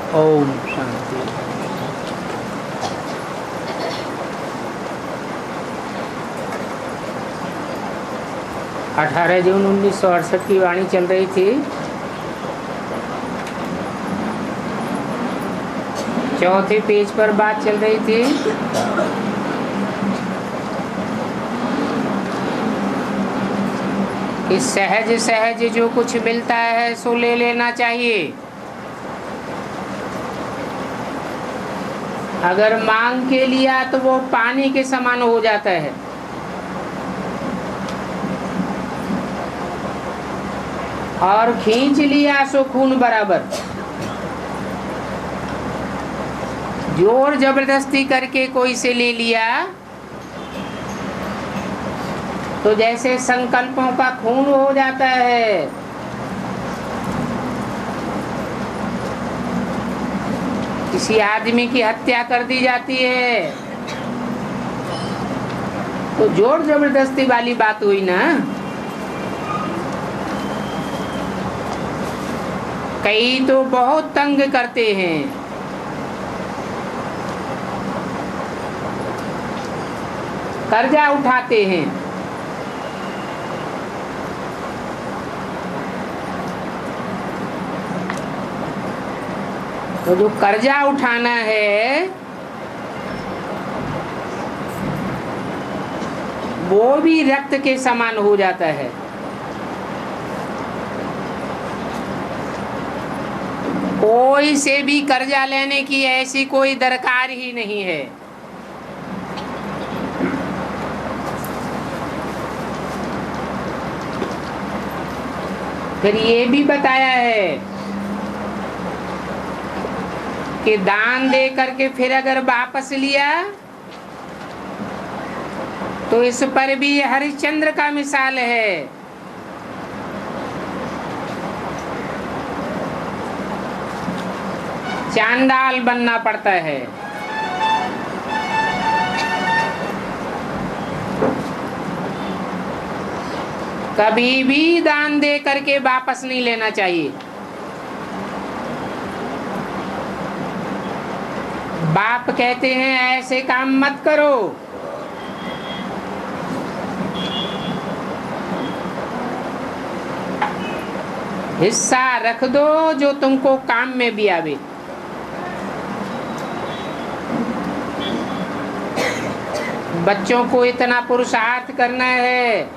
ओम शांति। 18 जून 1968 की वाणी चल रही थी। चौथे पेज पर बात चल रही थी। कि सहज सहज जो कुछ मिलता है सो ले लेना चाहिए। अगर मांग के लिया तो वो पानी के समान हो जाता है। और खींच लिया सो खून बराबर। जोर जबरदस्ती करके कोई से ले लिया तो जैसे संकल्पों का खून हो जाता है। किसी आदमी की हत्या कर दी जाती है तो जोर जबरदस्ती वाली बात हुई ना। कई तो बहुत तंग करते हैं। कर्जा उठाते हैं। तो जो कर्जा उठाना है वो भी रक्त के समान हो जाता है। कोई से भी कर्जा लेने की ऐसी कोई दरकार ही नहीं है। फिर ये भी बताया है कि दान दे करके फिर अगर वापस लिया तो इस पर भी हरिश्चंद्र का मिसाल है। चांडाल बनना पड़ता है। कभी भी दान दे करके वापस नहीं लेना चाहिए। बाप कहते हैं ऐसे काम मत करो। हिस्सा रख दो जो तुमको काम में भी आवे। बच्चों को इतना पुरुषार्थ करना है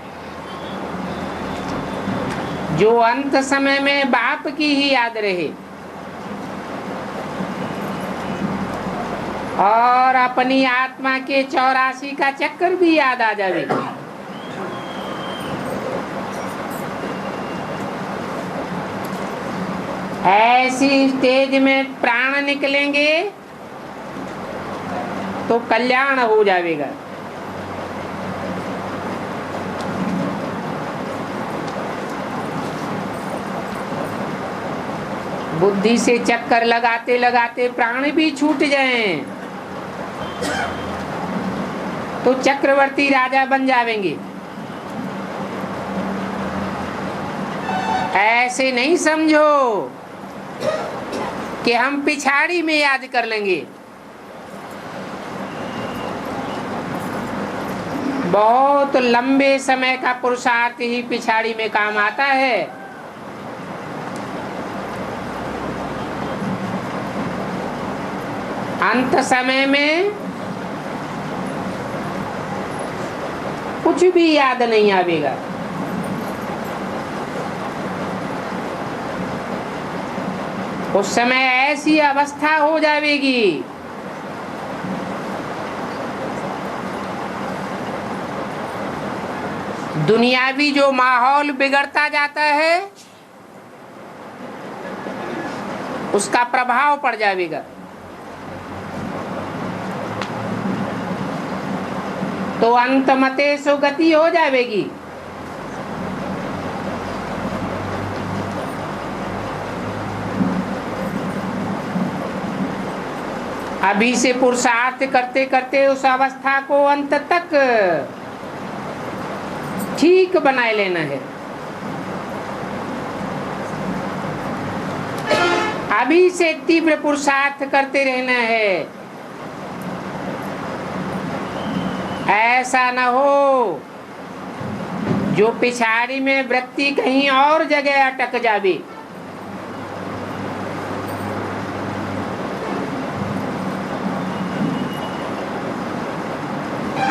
जो अंत समय में बाप की ही याद रहे और अपनी आत्मा के 84 का चक्कर भी याद आ जावे। ऐसी स्टेज में प्राण निकलेंगे तो कल्याण हो जाएगा। बुद्धि से चक्कर लगाते लगाते प्राण भी छूट जाएं तो चक्रवर्ती राजा बन जावेंगे। ऐसे नहीं समझो कि हम पिछाड़ी में याद कर लेंगे। बहुत लंबे समय का पुरुषार्थ ही पिछाड़ी में काम आता है। अंत समय में कुछ भी याद नहीं आवेगा। उस समय ऐसी अवस्था हो जाएगी दुनियावी जो माहौल बिगड़ता जाता है उसका प्रभाव पड़ जाएगा। तो अंत मते सुगति हो जाएगी। अभी से पुरुषार्थ करते करते उस अवस्था को अंत तक ठीक बनाए लेना है। अभी से तीव्र पुरुषार्थ करते रहना है। ऐसा न हो जो पिछाड़ी में वृत्ति कहीं और जगह अटक जावे।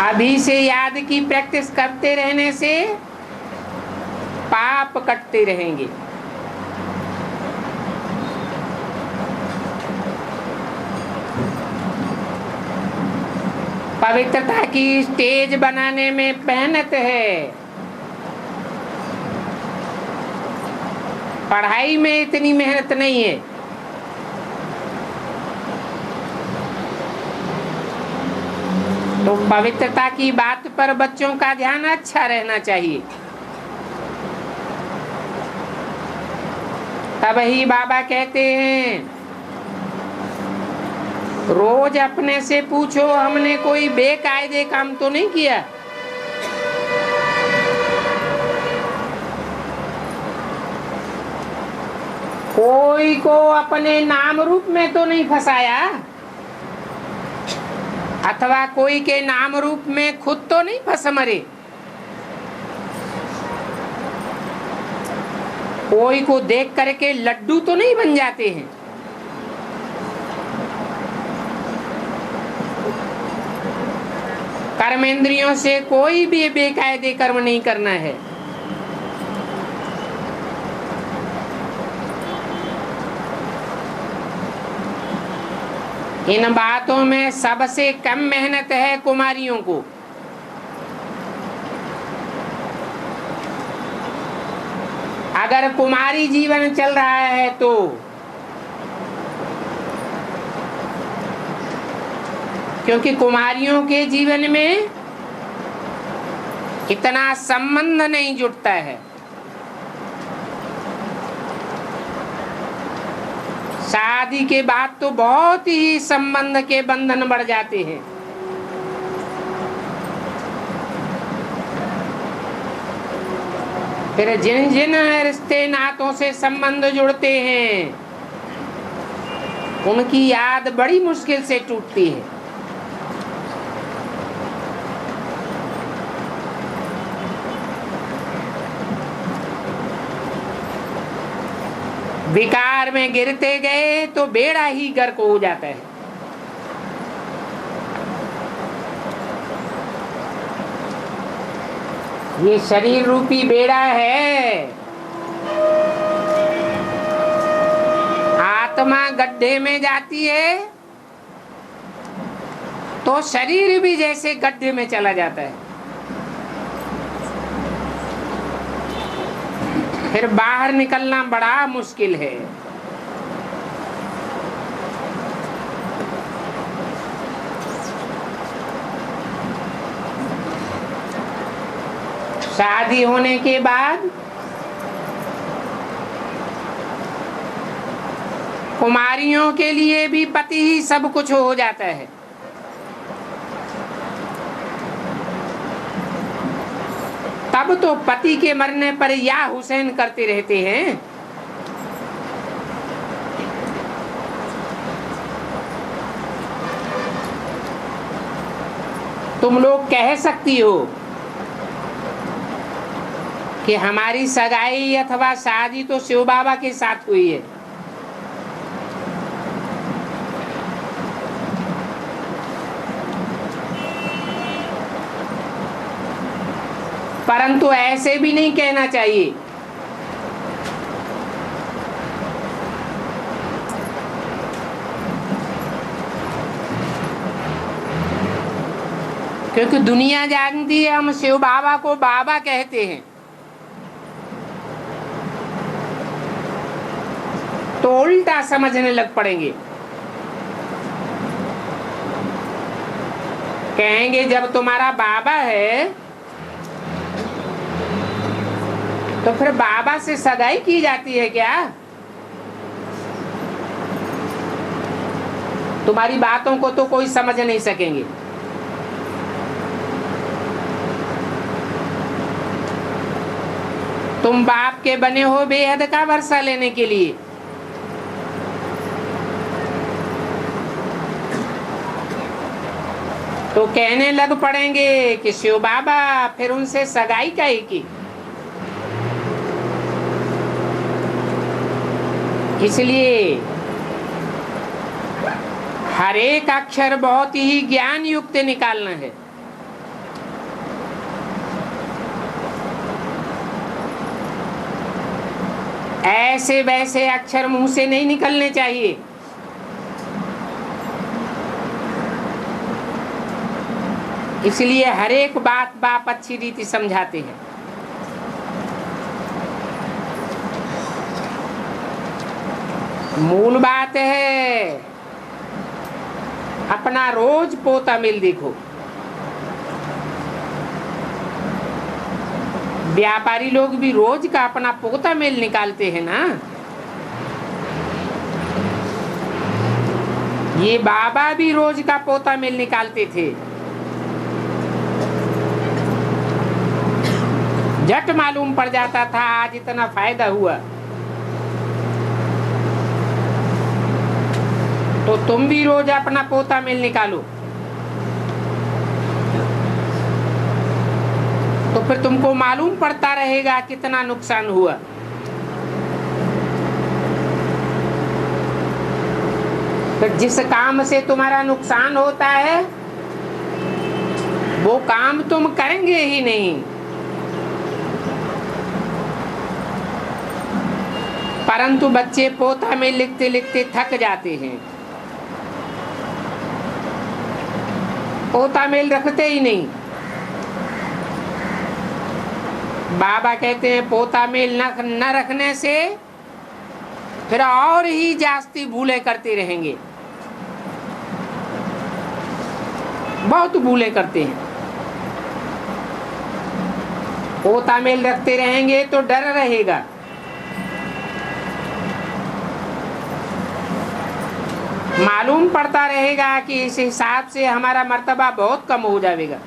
अभी से याद की प्रैक्टिस करते रहने से पाप कटते रहेंगे। पवित्रता की स्टेज बनाने में मेहनत है, पढ़ाई में इतनी मेहनत नहीं है। तो पवित्रता की बात पर बच्चों का ध्यान अच्छा रहना चाहिए। तब ही बाबा कहते हैं, रोज अपने से पूछो, हमने कोई बेकायदे काम तो नहीं किया। कोई को अपने नाम रूप में तो नहीं फंसाया, अथवा कोई के नाम रूप में खुद तो नहीं फंस मरे। कोई को देख करके लड्डू तो नहीं बन जाते हैं। कर्मेंद्रियों से कोई भी बेकायदे कर्म नहीं करना है। इन बातों में सबसे कम मेहनत है कुमारियों को। अगर कुमारी जीवन चल रहा है तो क्योंकि कुमारियों के जीवन में इतना संबंध नहीं जुड़ता है। शादी के बाद तो बहुत ही संबंध के बंधन बढ़ जाते हैं। फिर जिन जिन रिश्ते नातों से संबंध जुड़ते हैं उनकी याद बड़ी मुश्किल से टूटती है। विकार में गिरते गए तो बेड़ा ही गर्क हो जाता है। ये शरीर रूपी बेड़ा है। आत्मा गड्ढे में जाती है तो शरीर भी जैसे गड्ढे में चला जाता है। फिर बाहर निकलना बड़ा मुश्किल है। शादी होने के बाद कुमारियों के लिए भी पति ही सब कुछ हो जाता है। तब तो पति के मरने पर या हुसैन करते रहते हैं। तुम लोग कह सकती हो कि हमारी सगाई अथवा शादी तो शिव बाबा के साथ हुई है। परंतु ऐसे भी नहीं कहना चाहिए। क्योंकि दुनिया जानती है हम शिव बाबा को बाबा कहते हैं, तो उल्टा समझने लग पड़ेंगे। कहेंगे जब तुम्हारा बाबा है तो फिर बाबा से सगाई की जाती है क्या? तुम्हारी बातों को तो कोई समझ नहीं सकेंगे। तुम बाप के बने हो बेहद का वर्षा लेने के लिए। तो कहने लग पड़ेंगे कि शिव बाबा, फिर उनसे सगाई काहे की। इसलिए हर एक अक्षर बहुत ही ज्ञान युक्त निकालना है। ऐसे वैसे अक्षर मुंह से नहीं निकलने चाहिए। इसलिए हर एक बात बाप अच्छी रीति समझाते हैं। मूल बात है अपना रोज पोता मिल देखो। व्यापारी लोग भी रोज का अपना पोता मेल निकालते हैं ना। ये बाबा भी रोज का पोता मेल निकालते थे। झट मालूम पड़ जाता था आज इतना फायदा हुआ। तो तुम भी रोज अपना पोता मेल निकालो, तो फिर तुमको मालूम पड़ता रहेगा कितना नुकसान हुआ। फिर जिस काम से तुम्हारा नुकसान होता है वो काम तुम करेंगे ही नहीं। परंतु बच्चे पोता में लिखते लिखते थक जाते हैं, पोता मेल रखते ही नहीं। बाबा कहते हैं पोता मेल न रखने से फिर और ही जास्ती भूले करते रहेंगे। बहुत भूले करते हैं। पोता मेल रखते रहेंगे तो डर रहेगा। मालूम पड़ता रहेगा कि इस हिसाब से हमारा मर्तबा बहुत कम हो जाएगा।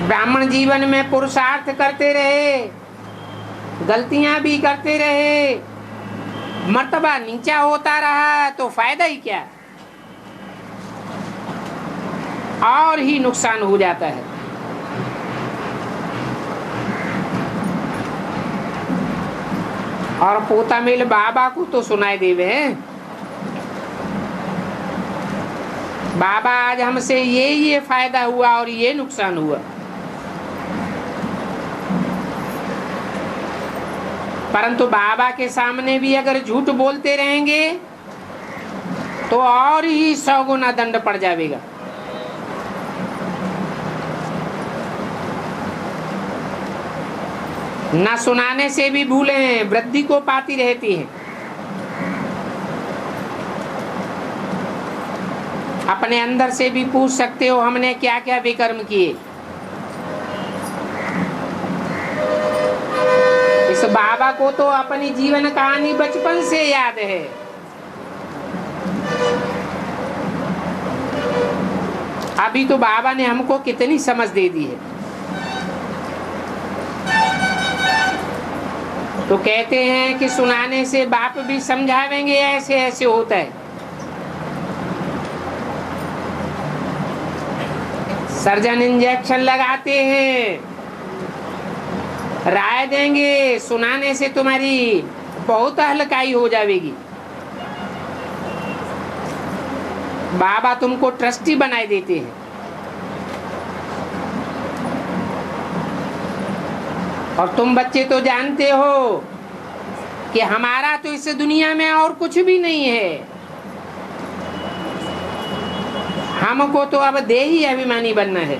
ब्राह्मण जीवन में पुरुषार्थ करते रहे, गलतियां भी करते रहे, मर्तबा नीचा होता रहा तो फायदा ही क्या, और ही नुकसान हो जाता है। और पोता मेल बाबा को तो सुनाई देवे, बाबा आज हमसे ये फायदा हुआ और ये नुकसान हुआ। परंतु बाबा के सामने भी अगर झूठ बोलते रहेंगे तो और ही 100 गुना दंड पड़ जाएगा। न सुनाने से भी भूले वृद्धि को पाती रहती है। अपने अंदर से भी पूछ सकते हो हमने क्या क्या विकर्म किए। इस बाबा को तो अपनी जीवन कहानी बचपन से याद है। अभी तो बाबा ने हमको कितनी समझ दे दी है। तो कहते हैं कि सुनाने से बाप भी समझावेंगे ऐसे ऐसे होता है। सर्जन इंजेक्शन लगाते हैं, राय देंगे, सुनाने से तुम्हारी बहुत हल्काई हो जाएगी। बाबा तुमको ट्रस्टी बनाए देते हैं। और तुम बच्चे तो जानते हो कि हमारा तो इस दुनिया में और कुछ भी नहीं है। हमको तो अब देही अभिमानी बनना है।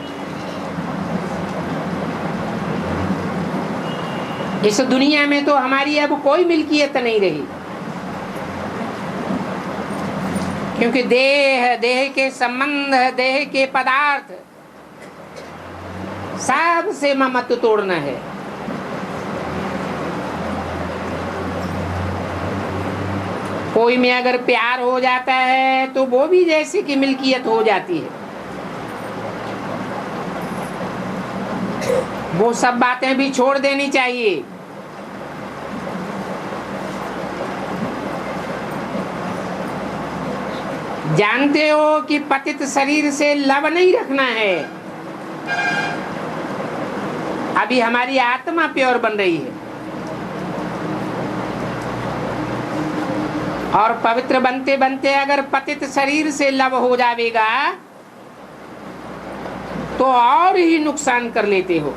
इस दुनिया में तो हमारी अब कोई मिल्कियत नहीं रही, क्योंकि देह के संबंध, देह के पदार्थ सब से ममत्व तोड़ना है। कोई में अगर प्यार हो जाता है तो वो भी जैसे कि मिल्कियत हो जाती है। वो सब बातें भी छोड़ देनी चाहिए। जानते हो कि पतित शरीर से लव नहीं रखना है। अभी हमारी आत्मा प्योर बन रही है और पवित्र बनते बनते अगर पतित शरीर से लव हो जाएगा तो और ही नुकसान कर लेते हो।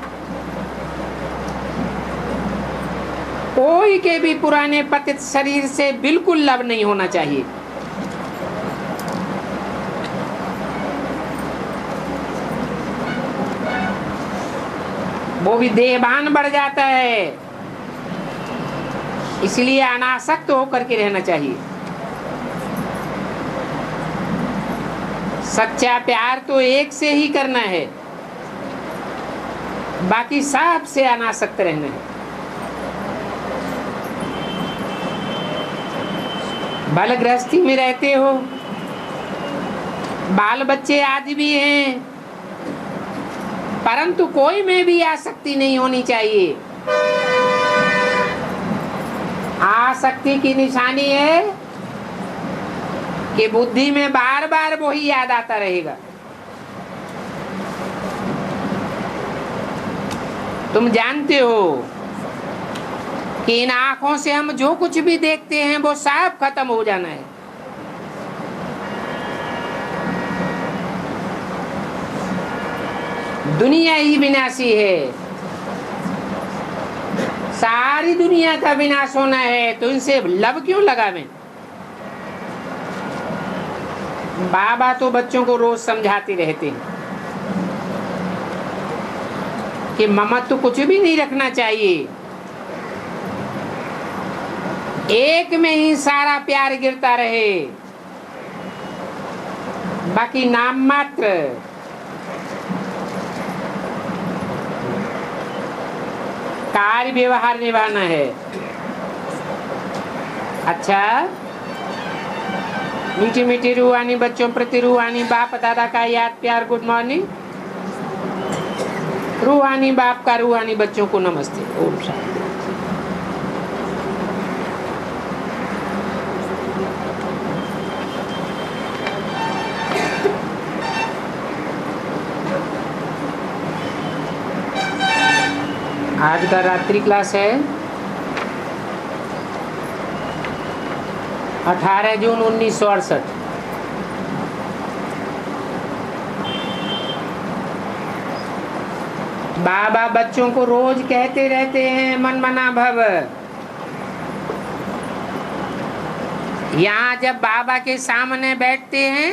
कोई के भी पुराने पतित शरीर से बिल्कुल लव नहीं होना चाहिए। वो भी देहभान बढ़ जाता है, इसलिए अनासक्त होकर के रहना चाहिए। सच्चा प्यार तो एक से ही करना है, बाकी सब से अनासक्त रहना है। बाल गृहस्थी में रहते हो, बाल बच्चे आदि भी हैं, परंतु कोई में भी आसक्ति नहीं होनी चाहिए। आसक्ति की निशानी है कि बुद्धि में बार बार वही याद आता रहेगा। तुम जानते हो कि इन आंखों से हम जो कुछ भी देखते हैं वो सब खत्म हो जाना है। दुनिया ही विनाशी है, सारी दुनिया का विनाश होना है, तो इनसे लव क्यों लगावें? बाबा तो बच्चों को रोज समझाते रहते हैं कि ममत्व कुछ भी नहीं रखना चाहिए, एक में ही सारा प्यार गिरता रहे, बाकी नाम मात्र। कार्य व्यवहार निभाना है। अच्छा, मीठी मीठी रूहानी बच्चों प्रति रूहानी बाप दादा का याद प्यार गुड मॉर्निंग। रूहानी बाप का रूहानी बच्चों को नमस्ते। ओम शांति। आज का रात्रि क्लास है 18 जून 1968। बाबा बच्चों को रोज कहते रहते हैं मन मना भव। यहाँ जब बाबा के सामने बैठते हैं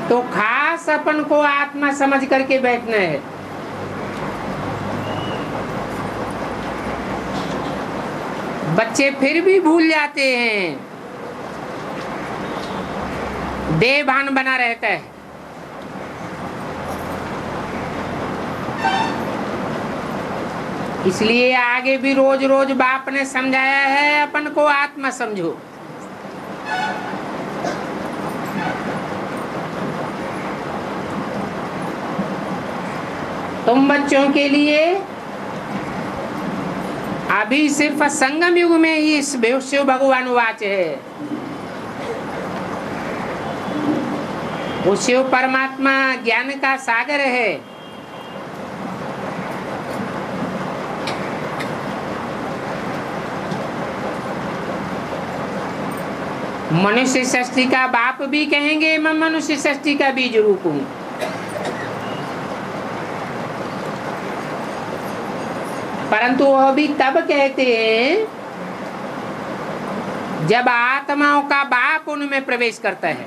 तो खास अपन को आत्मा समझ करके बैठना है। बच्चे फिर भी भूल जाते हैं, देहभान बना रहता है। इसलिए आगे भी रोज रोज बाप ने समझाया है अपन को आत्मा समझो। तुम बच्चों के लिए अभी सिर्फ संगम युग में ही इस शिव भगवान वाच है। वो शिव परमात्मा ज्ञान का सागर है। मनुष्य सृष्टि का बाप भी कहेंगे, मैं मनुष्य सृष्टि का बीज रूप हूं। परंतु वह भी तब कहते हैं जब आत्माओं का बाप उनमें प्रवेश करता है।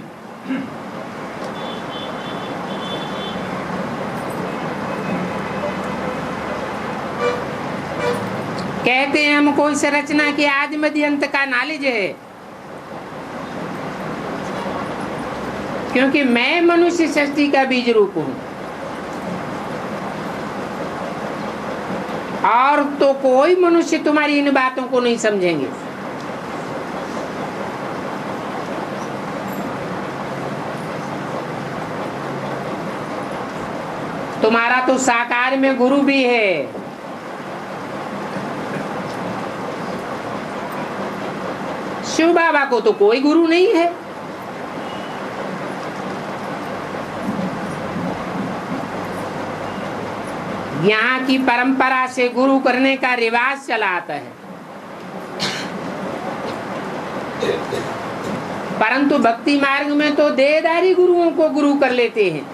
कहते हैं हमको इस रचना के आदि मध्य अंत का नॉलेज है, क्योंकि मैं मनुष्य सृष्टि का बीज रूप हूं। और तो कोई मनुष्य तुम्हारी इन बातों को नहीं समझेंगे। तुम्हारा तो साकार में गुरु भी है। शिव बाबा को तो कोई गुरु नहीं है, यहाँ की परंपरा से गुरु करने का रिवाज चला आता है, परंतु भक्ति मार्ग में तो देहधारी गुरुओं को गुरु कर लेते हैं।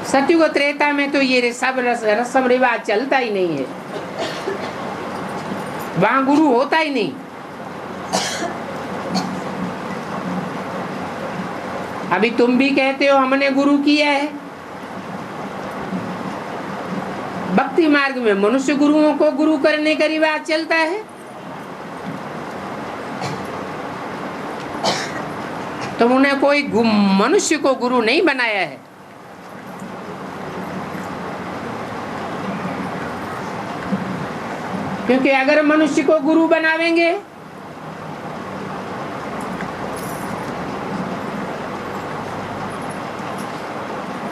सतयुग त्रेता में तो ये सब रस्म रिवाज चलता ही नहीं है, वहां गुरु होता ही नहीं। अभी तुम भी कहते हो हमने गुरु किया है। भक्ति मार्ग में मनुष्य गुरुओं को गुरु करने का रिवाज चलता है। तुमने कोई मनुष्य को गुरु नहीं बनाया है। क्योंकि अगर मनुष्य को गुरु बनावेंगे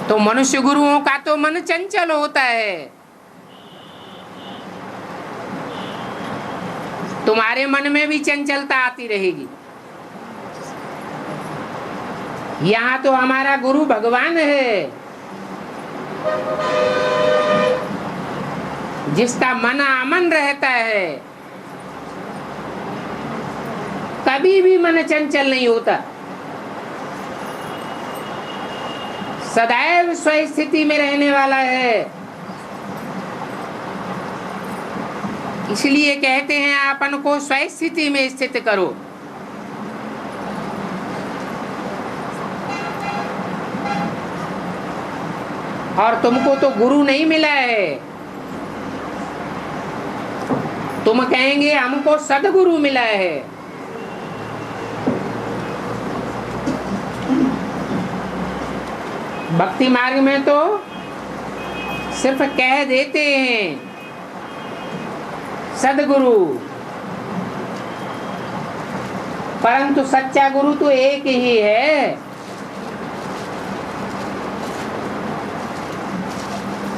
तो मनुष्य गुरुओं का तो मन चंचल होता है। तुम्हारे मन में भी चंचलता आती रहेगी। यहाँ तो हमारा गुरु भगवान है, जिसका मन अमन रहता है, कभी भी मन चंचल नहीं होता, सदैव स्वस्थिति में रहने वाला है। इसलिए कहते हैं अपन को स्वस्थिति में स्थित करो। और तुमको तो गुरु नहीं मिला है, तुम कहेंगे हमको सदगुरु मिला है। भक्ति मार्ग में तो सिर्फ कह देते हैं सदगुरु, परंतु सच्चा गुरु तो एक ही है।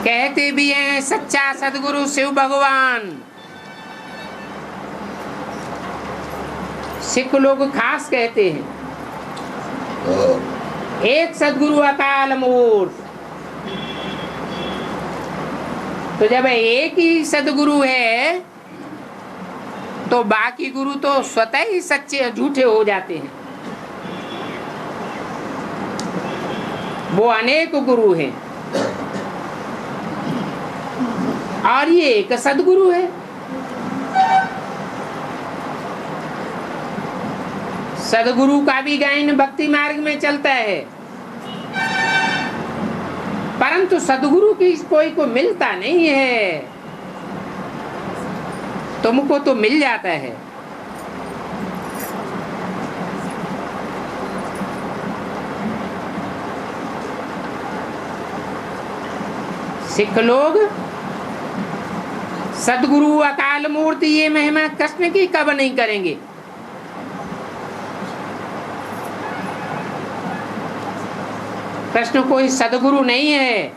कहते भी हैं सच्चा सदगुरु शिव भगवान। सिख लोग खास कहते हैं एक सदगुरु अकाल मूर्त। तो जब एक ही सदगुरु है तो बाकी गुरु तो स्वतः ही सच्चे झूठे हो जाते हैं। वो अनेक गुरु हैं और ये एक सदगुरु है। सदगुरु का भी गायन भक्ति मार्ग में चलता है, परंतु सदगुरु की कोई को मिलता नहीं है। तुमको तो मिल जाता है। सिख लोग सदगुरु अकाल मूर्ति ये महिमा कृष्ण की कब नहीं करेंगे। कृष्ण कोई सदगुरु नहीं है।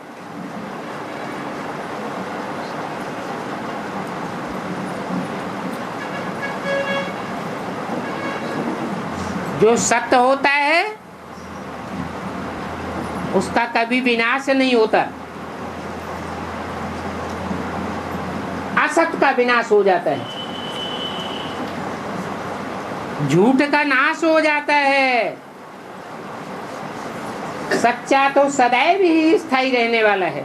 जो सत्य होता है उसका कभी विनाश नहीं होता, असत्य का विनाश हो जाता है, झूठ का नाश हो जाता है। सच्चा तो सदैव ही स्थायी रहने वाला है।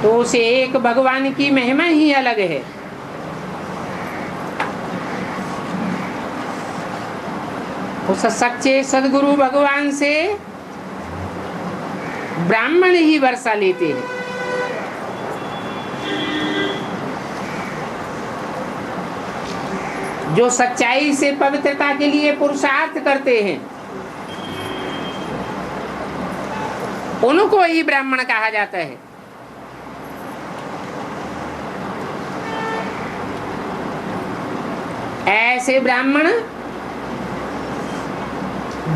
तो उसे एक भगवान की महिमा ही अलग है। उस सच्चे सदगुरु भगवान से ब्राह्मण ही वर्षा लेते हैं। जो सच्चाई से पवित्रता के लिए पुरुषार्थ करते हैं उनको ही ब्राह्मण कहा जाता है। ऐसे ब्राह्मण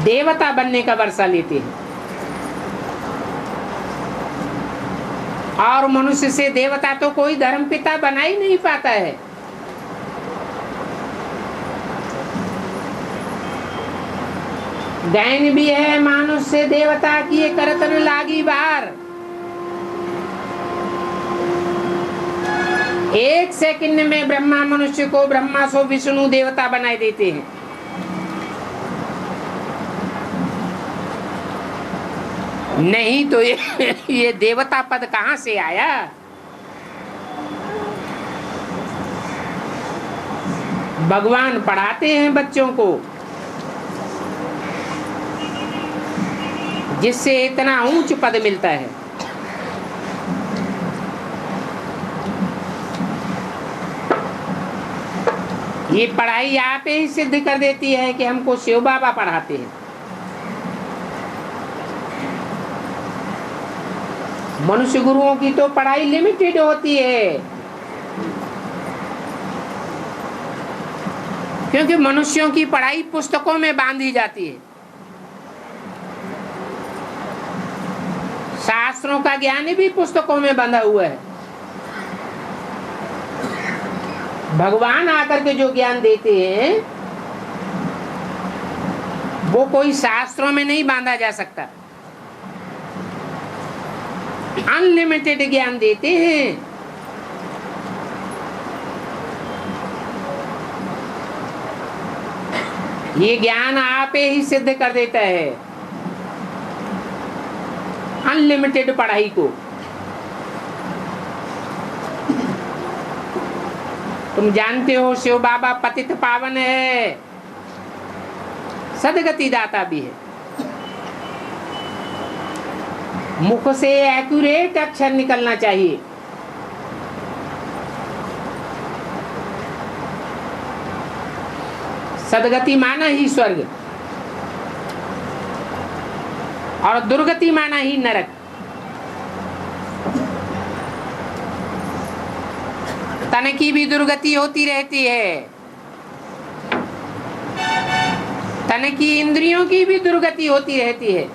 देवता बनने का वर्षा लेते हैं और मनुष्य से देवता तो कोई धर्मपिता बना ही नहीं पाता है। गैन भी है मानुष से देवता किए करतन लागी बार। एक सेकंड में ब्रह्मा मनुष्य को ब्रह्मा सो विष्णु देवता बनाए देते हैं। नहीं तो ये देवता पद कहां से आया? भगवान पढ़ाते हैं बच्चों को, जिससे इतना ऊंच पद मिलता है। ये पढ़ाई आप ही सिद्ध कर देती है कि हमको शिव बाबा पढ़ाते हैं। मनुष्य गुरुओं की तो पढ़ाई लिमिटेड होती है, क्योंकि मनुष्यों की पढ़ाई पुस्तकों में बांधी जाती है। शास्त्रों का ज्ञान भी पुस्तकों में बंधा हुआ है। भगवान आकर के जो ज्ञान देते हैं वो कोई शास्त्रों में नहीं बांधा जा सकता। अनलिमिटेड ज्ञान देते हैं। ये ज्ञान आप ही सिद्ध कर देता है अनलिमिटेड पढ़ाई को। तुम जानते हो शिव बाबा पतित पावन है, सदगति दाता भी है। मुख से एक्यूरेट अक्षर निकलना चाहिए। सदगति माना ही स्वर्ग और दुर्गति माना ही नरक। तन की भी दुर्गति होती रहती है, तन की इंद्रियों की भी दुर्गति होती रहती है।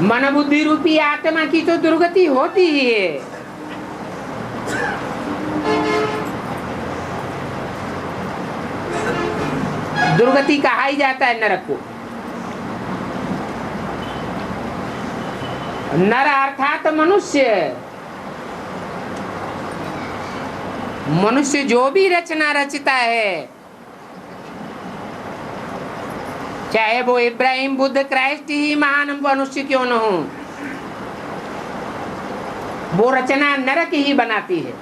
मन बुद्धि रूपी आत्मा की तो दुर्गति होती ही है। दुर्गति कहा ही जाता है नरक को। नर अर्थात मनुष्य। मनुष्य जो भी रचना रचता है, चाहे वो इब्राहिम बुद्ध क्राइस्ट ही महान मनुष्य क्यों न हो, वो रचना नरक ही बनाती है।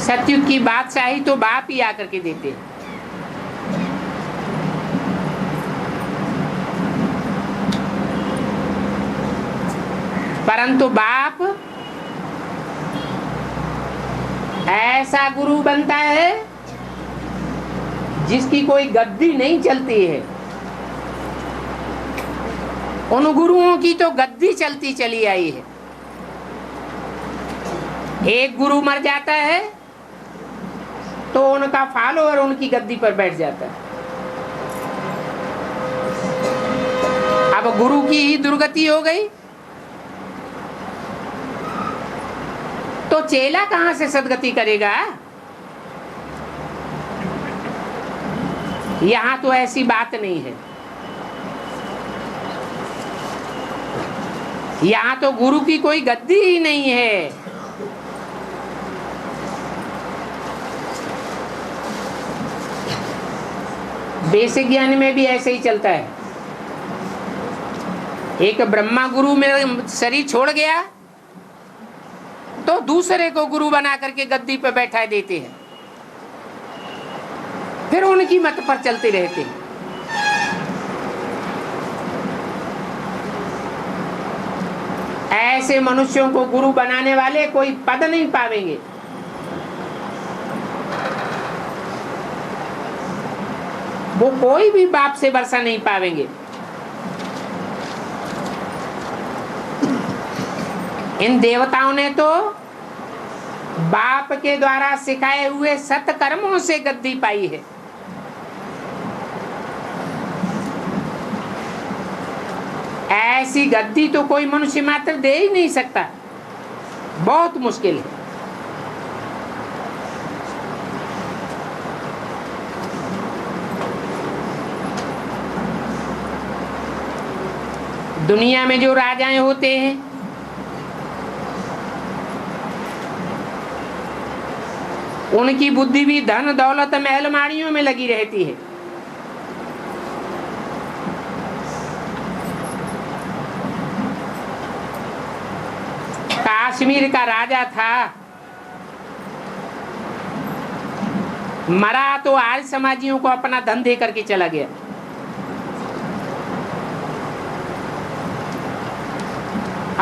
सतयुग की बादशाही तो बाप ही आकर के देते हैं। परंतु बाप ऐसा गुरु बनता है जिसकी कोई गद्दी नहीं चलती है। उन गुरुओं की तो गद्दी चलती चली आई है। एक गुरु मर जाता है तो उनका फॉलोअर उनकी गद्दी पर बैठ जाता है। अब गुरु की ही दुर्गति हो गई तो चेला कहां से सदगति करेगा? यहां तो ऐसी बात नहीं है। यहां तो गुरु की कोई गद्दी ही नहीं है। बेसिक ज्ञान में भी ऐसे ही चलता है। एक ब्रह्मा गुरु में शरीर छोड़ गया तो दूसरे को गुरु बना करके गद्दी पर बैठा देते हैं, फिर उनकी मत पर चलते रहते हैं। ऐसे मनुष्यों को गुरु बनाने वाले कोई पद नहीं पावेंगे। वो कोई भी बाप से वर्षा नहीं पावेंगे। इन देवताओं ने तो बाप के द्वारा सिखाए हुए सत्कर्मों से गद्दी पाई है। ऐसी गद्दी तो कोई मनुष्य मात्र दे ही नहीं सकता। बहुत मुश्किल है। दुनिया में जो राजाएं होते हैं उनकी बुद्धि भी धन दौलत महल माड़ियों में लगी रहती है। कश्मीर का राजा था, मरा तो आर्य समाजियों को अपना धन दे करके चला गया।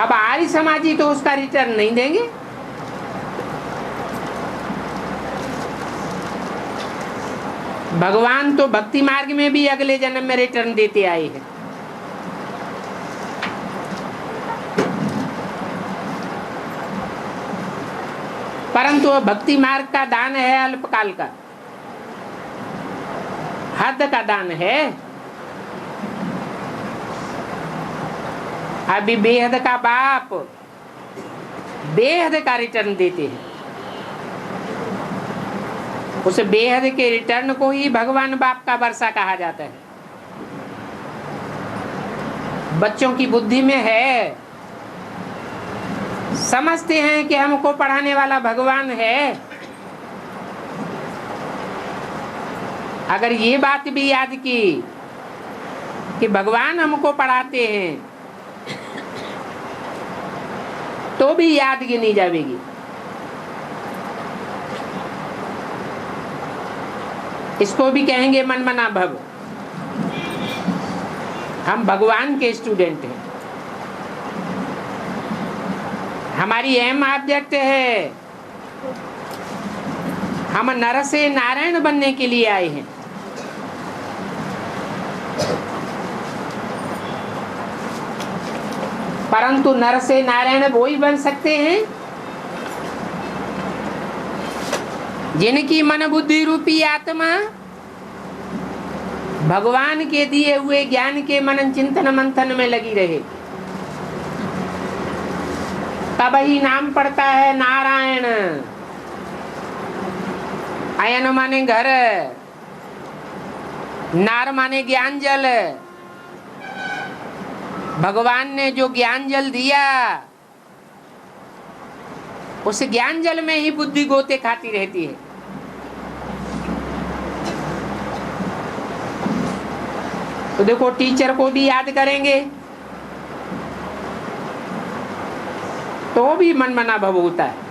अब आर्य समाजी तो उसका रिटर्न नहीं देंगे। भगवान तो भक्ति मार्ग में भी अगले जन्म में रिटर्न देते आए हैं। परंतु भक्ति मार्ग का दान है अल्पकाल का, हद का दान है। अभी बेहद का बाप बेहद का रिटर्न देते हैं। उस बेहद के रिटर्न को ही भगवान बाप का वर्षा कहा जाता है। बच्चों की बुद्धि में है, समझते हैं कि हमको पढ़ाने वाला भगवान है। अगर ये बात भी याद की कि भगवान हमको पढ़ाते हैं तो भी याद गिनी जाएगी। इसको भी कहेंगे मनमना भव। हम भगवान के स्टूडेंट हैं, हमारी एम ऑब्जेक्ट है, हम नर से नारायण बनने के लिए आए हैं। परंतु नर से नारायण वो ही बन सकते हैं जिनकी मन बुद्धि रूपी आत्मा भगवान के दिए हुए ज्ञान के मनन चिंतन मंथन में लगी रहे। तब ही नाम पड़ता है नारायण। अयन माने घर, नार माने ज्ञान जल। भगवान ने जो ज्ञान जल दिया उस ज्ञान जल में ही बुद्धि गोते खाती रहती है। तो देखो, टीचर को भी याद करेंगे तो भी मनमना भव होता है।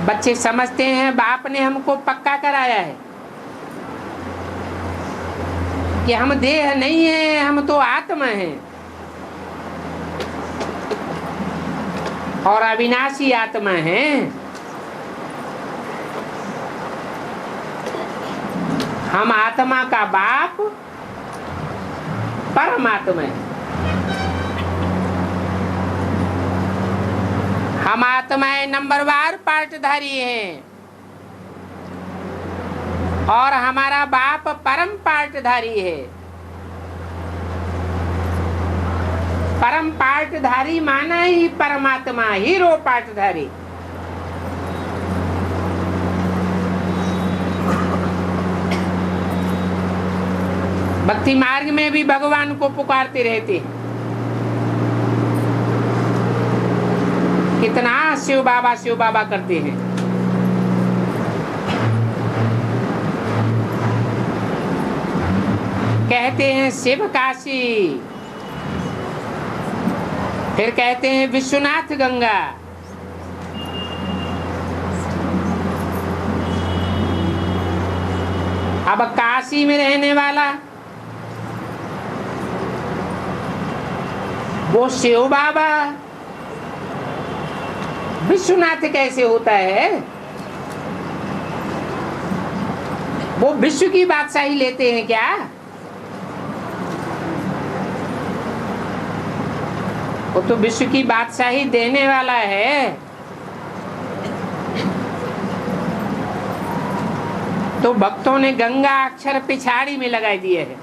बच्चे समझते हैं बाप ने हमको पक्का कराया है कि हम देह नहीं है, हम तो आत्मा हैं और अविनाशी आत्मा हैं। हम आत्मा का बाप परमात्मा है। हम आत्माएं नंबरवार पार्टधारी हैं और हमारा बाप परम पार्टधारी है। परम पार्टधारी माना ही परमात्मा, हीरो पार्टधारी। भक्ति मार्ग में भी भगवान को पुकारते रहते हैं। कितना शिव बाबा करते हैं। कहते हैं शिव काशी, फिर कहते हैं विश्वनाथ गंगा। अब काशी में रहने वाला वो शिव बाबा, विश्वनाथ कैसे होता है? वो विश्व की बादशाही लेते हैं क्या? वो तो विश्व की बादशाही देने वाला है। तो भक्तों ने गंगा अक्षर पिछाड़ी में लगा दिए है।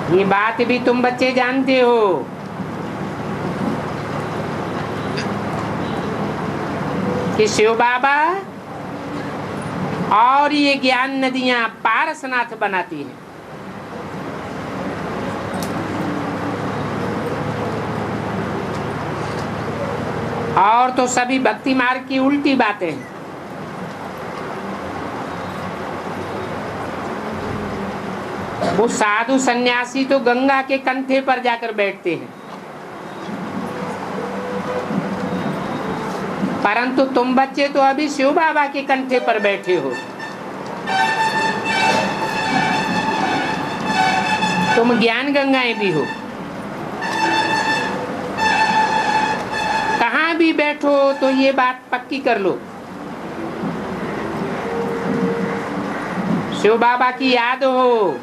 ये बात भी तुम बच्चे जानते हो कि शिव बाबा और ये ज्ञान नदियां पारसनाथ बनाती हैं। और तो सभी भक्ति मार्ग की उल्टी बातें हैं। वो साधु सन्यासी तो गंगा के कंठे पर जाकर बैठते हैं, परंतु तुम बच्चे तो अभी शिव बाबा के कंठे पर बैठे हो। तुम ज्ञान गंगाएं भी हो। कहाँ भी बैठो तो ये बात पक्की कर लो, शिव बाबा की याद हो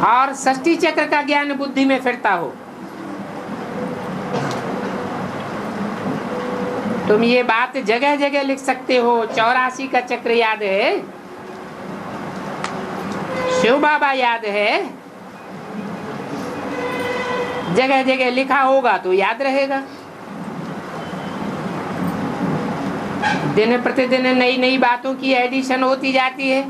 और षष्ठी चक्र का ज्ञान बुद्धि में फिरता हो। तुम ये बात जगह जगह लिख सकते हो। 84 का चक्र याद है, शिव बाबा याद है, जगह जगह लिखा होगा तो याद रहेगा। दिन प्रतिदिन नई नई बातों की एडिशन होती जाती है,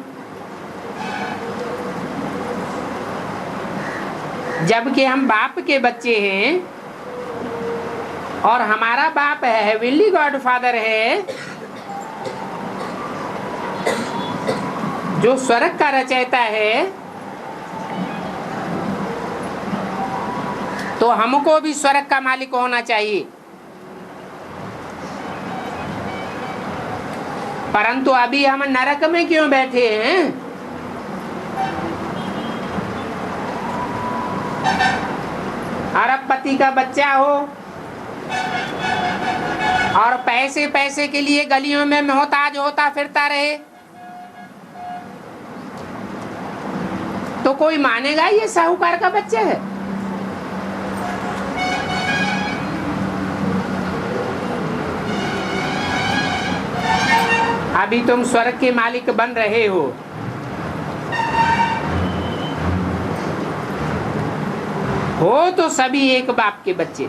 जबकि हम बाप के बच्चे हैं और हमारा बाप है हेवनली गॉडफादर है, जो स्वर्ग का रचयिता है। तो हमको भी स्वर्ग का मालिक होना चाहिए, परंतु अभी हम नरक में क्यों बैठे हैं? अरबपति का बच्चा हो और पैसे पैसे के लिए गलियों में मोहताज होता फिरता रहे तो कोई मानेगा ये साहूकार का बच्चा है? अभी तुम स्वर्ग के मालिक बन रहे हो तो सभी एक बाप के बच्चे,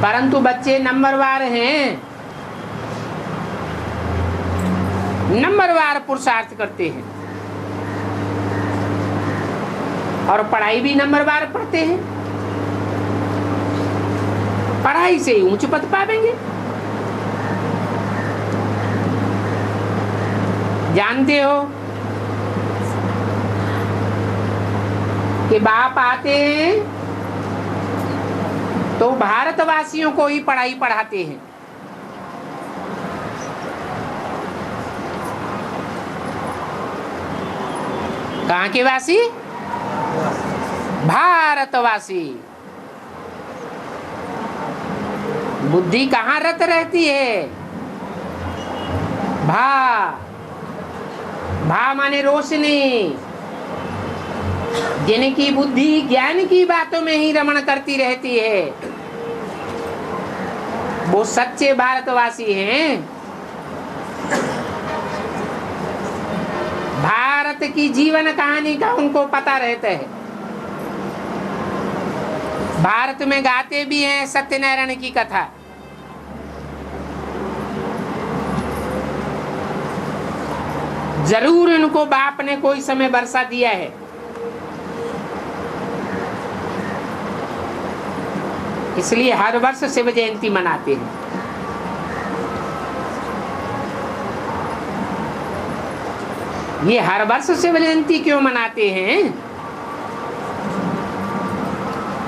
परंतु बच्चे नंबरवार हैं, नंबरवार पुरुषार्थ करते हैं और पढ़ाई भी नंबरवार पढ़ते हैं। पढ़ाई से ही ऊंच पद पावेंगे। जानते हो कि बाप आते हैं तो भारतवासियों को ही पढ़ाई पढ़ाते हैं। कहाँ के वासी? भारतवासी। बुद्धि कहाँ रत रहती है? भा माने रोशनी। जिनकी बुद्धि ज्ञान की बातों में ही रमण करती रहती है वो सच्चे भारतवासी हैं। भारत की जीवन कहानी का उनको पता रहता है। भारत में गाते भी हैं सत्यनारायण की कथा। जरूर इनको बाप ने कोई समय वर्षा दिया है। इसलिए हर वर्ष शिव जयंती मनाते हैं। ये हर वर्ष शिव जयंती क्यों मनाते हैं?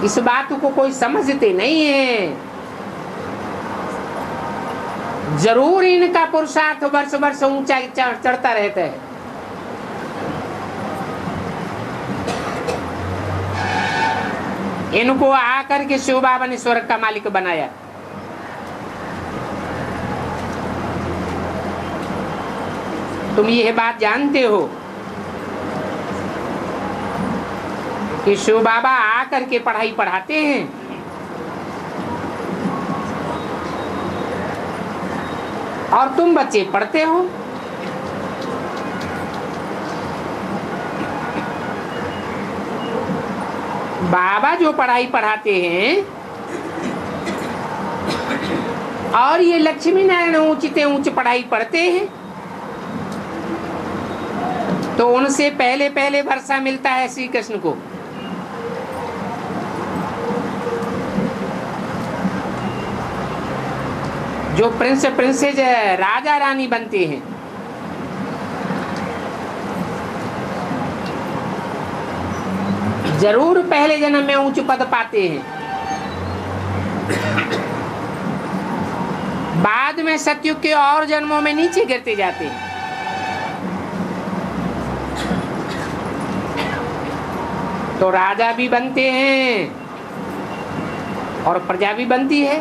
इस बात को कोई समझते नहीं है। जरूर इनका पुरुषार्थ वर्ष वर्ष ऊंचा चढ़ता रहता है। इनको आकर के शिव बाबा ने स्वर्ग का मालिक बनाया। तुम यह बात जानते हो कि शिव बाबा आकर के पढ़ाई पढ़ाते हैं और तुम बच्चे पढ़ते हो। बाबा जो पढ़ाई पढ़ाते हैं और ये लक्ष्मी नारायण ऊंचते ऊंच पढ़ाई पढ़ते हैं, तो उनसे पहले पहले वर्षा मिलता है श्री कृष्ण को। जो प्रिंस प्रिंसेस राजा रानी बनते हैं, जरूर पहले जन्म में ऊंच पद पाते हैं, बाद में सतयुग के और जन्मों में नीचे गिरते जाते हैं। तो राजा भी बनते हैं और प्रजा भी बनती है।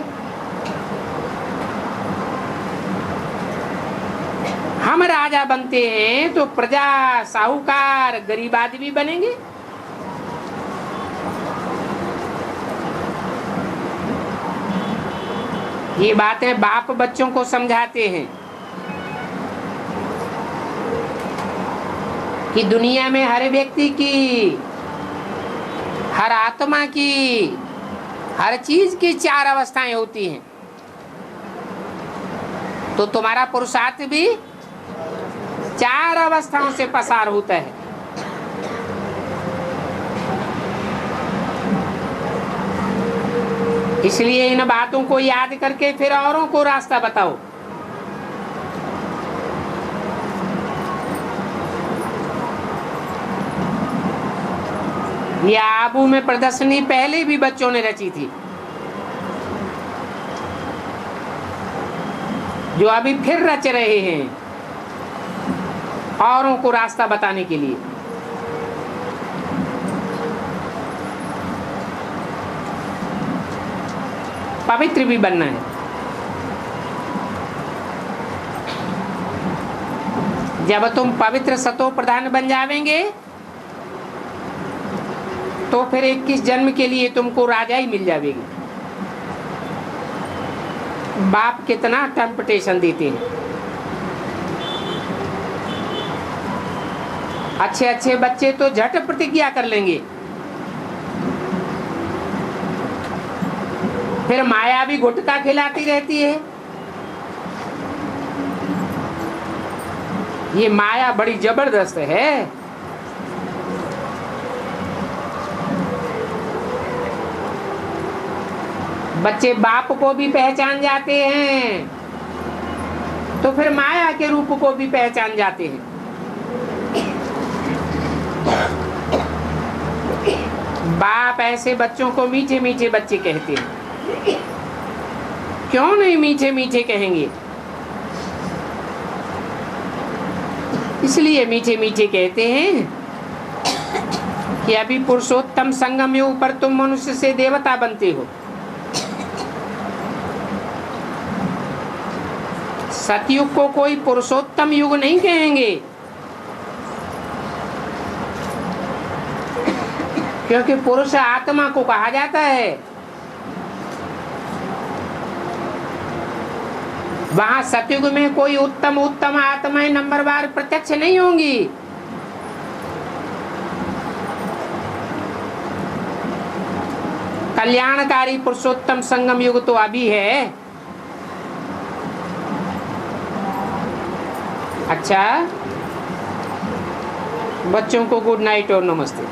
हम राजा बनते हैं तो प्रजा साहूकार गरीब आदमी बनेंगे। ये बातें बाप बच्चों को समझाते हैं कि दुनिया में हर व्यक्ति की, हर आत्मा की, हर चीज की चार अवस्थाएं होती हैं। तो तुम्हारा पुरुषार्थ भी चार अवस्थाओं से पसार होता है। इसलिए इन बातों को याद करके फिर औरों को रास्ता बताओ। ये आबू में प्रदर्शनी पहले भी बच्चों ने रची थी, जो अभी फिर रच रहे हैं औरों को रास्ता बताने के लिए। पवित्र भी बनना है। जब तुम पवित्र सतो प्रधान बन जावेंगे तो फिर 21 जन्म के लिए तुमको राजा ही मिल जाएगी। बाप कितना टेम्पटेशन देते हैं। अच्छे अच्छे बच्चे तो झट प्रतिज्ञा कर लेंगे, फिर माया भी गुटखा खिलाती रहती है। ये माया बड़ी जबरदस्त है। बच्चे बाप को भी पहचान जाते हैं तो फिर माया के रूप को भी पहचान जाते हैं। बाप ऐसे बच्चों को मीठे मीठे बच्चे कहते हैं। क्यों नहीं मीठे मीठे कहेंगे? इसलिए मीठे मीठे कहते हैं कि अभी पुरुषोत्तम संगम युग पर तुम मनुष्य से देवता बनते हो। सतयुग को कोई पुरुषोत्तम युग नहीं कहेंगे, क्योंकि पुरुष आत्मा को कहा जाता है। वहां सतयुग में कोई उत्तम उत्तम आत्माएं नंबरवार प्रत्यक्ष नहीं होंगी। कल्याणकारी पुरुषोत्तम संगम युग तो अभी है। अच्छा, बच्चों को गुड नाइट और नमस्ते।